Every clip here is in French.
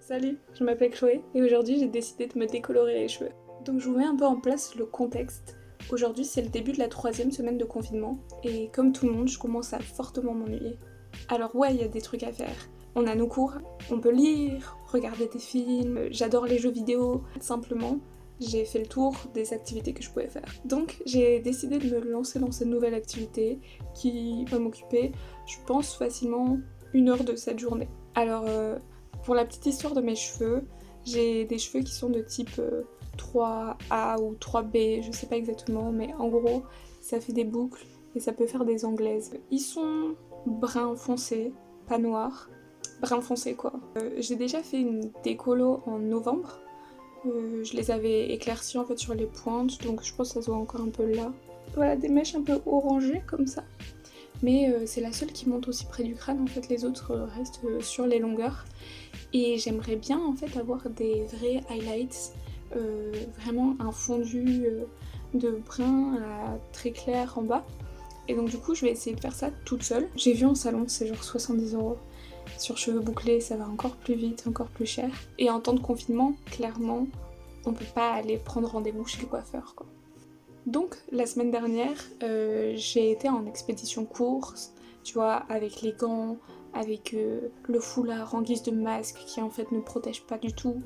Salut, je m'appelle Chloé et aujourd'hui j'ai décidé de me décolorer les cheveux. Donc je vous mets un peu en place le contexte. Aujourd'hui c'est le début de la 3e semaine de confinement et comme tout le monde je commence à fortement m'ennuyer. Alors ouais, il y a des trucs à faire. On a nos cours, on peut lire, regarder des films, j'adore les jeux vidéo. Simplement, j'ai fait le tour des activités que je pouvais faire. Donc j'ai décidé de me lancer dans cette nouvelle activité qui va m'occuper, je pense, facilement 1 heure de cette journée. Alors pour la petite histoire de mes cheveux, j'ai des cheveux qui sont de type 3A ou 3B, je sais pas exactement, mais en gros ça fait des boucles et ça peut faire des anglaises. Ils sont brun foncé, pas noir, brun foncé quoi. J'ai déjà fait une décolo en novembre. Je les avais éclaircis en fait sur les pointes, donc je pense que ça se voit encore un peu là. Voilà, des mèches un peu orangées comme ça. Mais c'est la seule qui monte aussi près du crâne, en fait les autres restent sur les longueurs. Et j'aimerais bien en fait avoir des vrais highlights, vraiment un fondu de brun à très clair en bas. Et donc du coup je vais essayer de faire ça toute seule. J'ai vu en salon, c'est genre 70€. Sur cheveux bouclés ça va encore plus vite, encore plus cher. Et en temps de confinement, clairement, on peut pas aller prendre rendez-vous chez le coiffeur quoi. Donc la semaine dernière, j'ai été en expédition course, tu vois, avec les gants, avec le foulard en guise de masque qui en fait ne protège pas du tout.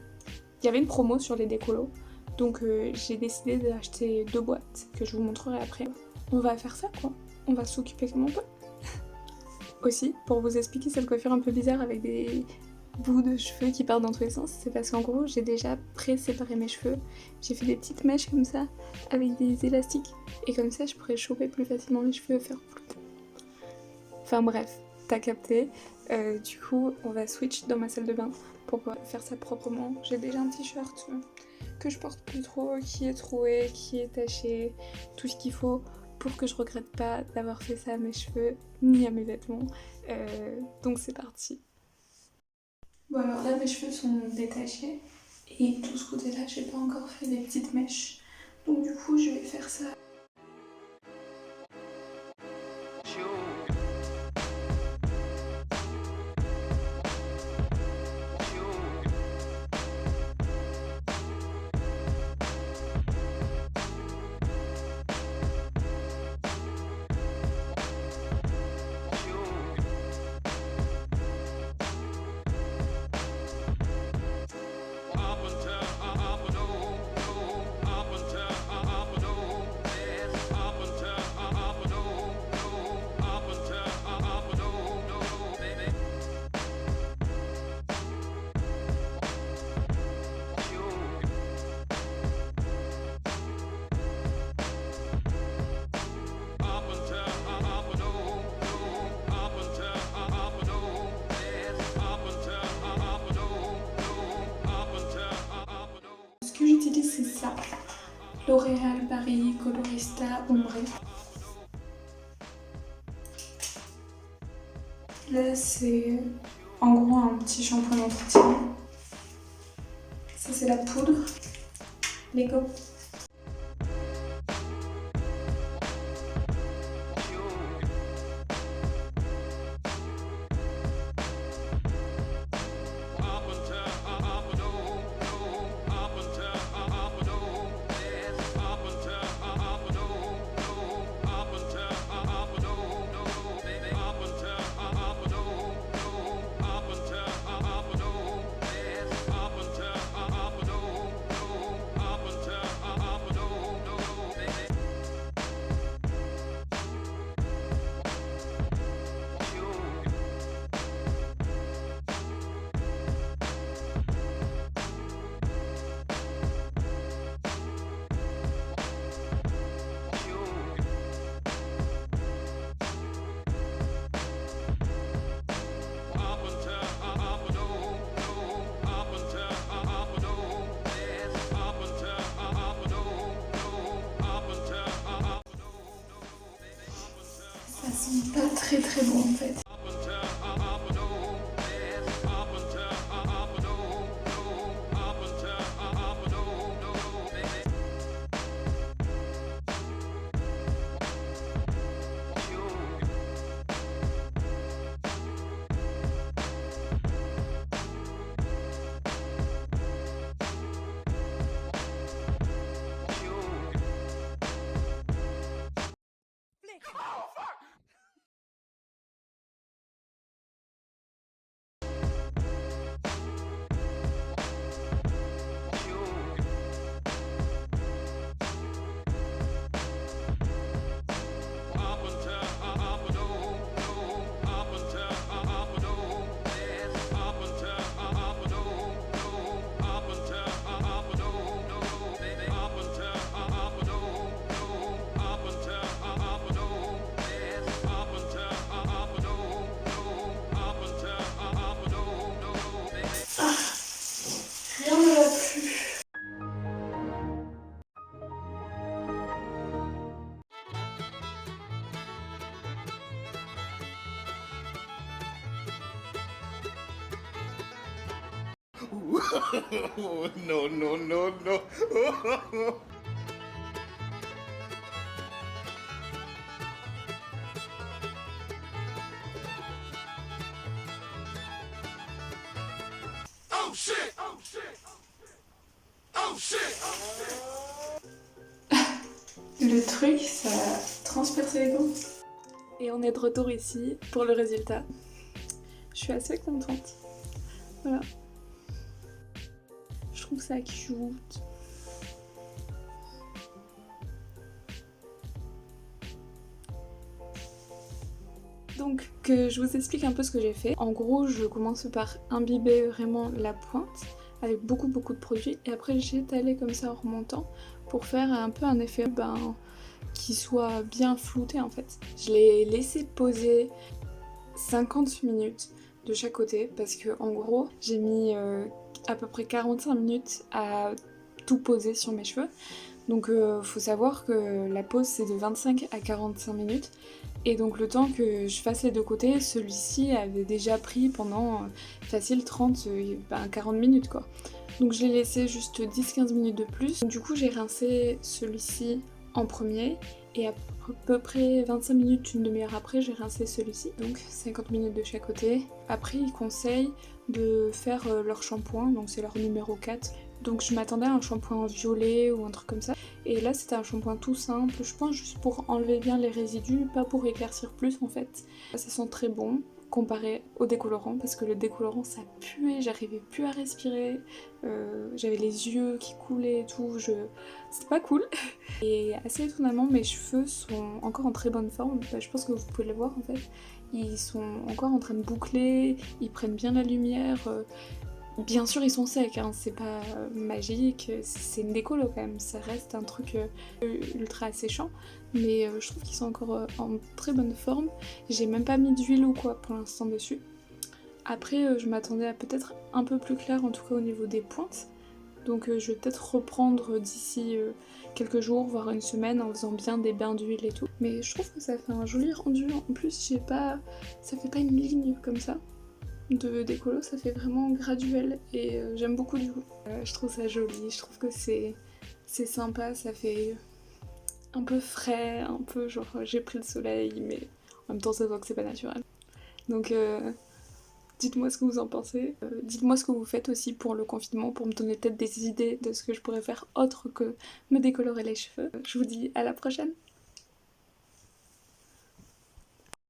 Il y avait une promo sur les décolos, donc j'ai décidé d'acheter 2 boîtes que je vous montrerai après. On va faire ça quoi, on va s'occuper comme on peut. Aussi, pour vous expliquer cette coiffure un peu bizarre avec des bouts de cheveux qui partent dans tous les sens, c'est parce qu'en gros j'ai déjà pré-séparé mes cheveux, j'ai fait des petites mèches comme ça avec des élastiques et comme ça je pourrais choper plus facilement les cheveux et faire plus. Enfin bref, t'as capté. Du coup on va switch dans ma salle de bain pour faire ça proprement. J'ai déjà un t-shirt que je porte plus trop, qui est troué, qui est taché, tout ce qu'il faut pour que je regrette pas d'avoir fait ça à mes cheveux ni à mes vêtements. Donc c'est parti. Bon alors là mes cheveux sont détachés et tout ce côté là j'ai pas encore fait des petites mèches, donc du coup je vais faire ça. Ce que j'utilise c'est ça, L'Oréal Paris Colorista Ombre. Là c'est en gros un petit shampoing d'entretien. Ça c'est la poudre. Lego. No, no, no, no. Oh shit! Oh shit! Oh shit! Le truc, ça transperce les gants. Et on est de retour ici pour le résultat. Je suis assez contente. Voilà. Je trouve ça cute. Donc, que je vous explique un peu ce que j'ai fait. En gros, je commence par imbiber vraiment la pointe avec beaucoup de produits et après j'étalais comme ça en remontant pour faire un peu un effet qui soit bien flouté en fait. Je l'ai laissé poser 50 minutes de chaque côté parce que en gros j'ai mis à peu près 45 minutes à tout poser sur mes cheveux. Donc faut savoir que la pose c'est de 25 à 45 minutes et donc le temps que je fasse les deux côtés, celui-ci avait déjà pris pendant facile 30, 40 minutes quoi. Donc je l'ai laissé juste 10-15 minutes de plus. Du coup j'ai rincé celui-ci en premier et à peu près 25 minutes, une demi-heure après, j'ai rincé celui-ci. Donc 50 minutes de chaque côté. Après ils conseillent de faire leur shampoing, donc c'est leur numéro 4. Donc je m'attendais à un shampoing violet ou un truc comme ça. Et là c'était un shampoing tout simple, je pense juste pour enlever bien les résidus, pas pour éclaircir plus en fait. Ça sent très bon comparé au décolorant parce que le décolorant ça puait, j'arrivais plus à respirer, j'avais les yeux qui coulaient et tout, c'était pas cool. Et assez étonnamment mes cheveux sont encore en très bonne forme, je pense que vous pouvez le voir en fait. Ils sont encore en train de boucler, ils prennent bien la lumière. Bien sûr, ils sont secs, hein, c'est pas magique, c'est une décolo quand même, ça reste un truc ultra asséchant, mais je trouve qu'ils sont encore en très bonne forme. J'ai même pas mis d'huile ou quoi pour l'instant dessus. Après, je m'attendais à peut-être un peu plus clair, en tout cas au niveau des pointes, donc je vais peut-être reprendre d'ici quelques jours, voire une semaine, en faisant bien des bains d'huile et tout. Mais je trouve que ça fait un joli rendu, en plus, ça fait pas une ligne comme ça de décolo, ça fait vraiment graduel et j'aime beaucoup du coup. Je trouve ça joli, je trouve que c'est sympa, ça fait un peu frais, un peu genre j'ai pris le soleil mais en même temps ça se voit que c'est pas naturel. Donc dites-moi ce que vous en pensez, dites-moi ce que vous faites aussi pour le confinement pour me donner peut-être des idées de ce que je pourrais faire autre que me décolorer les cheveux. Je vous dis à la prochaine.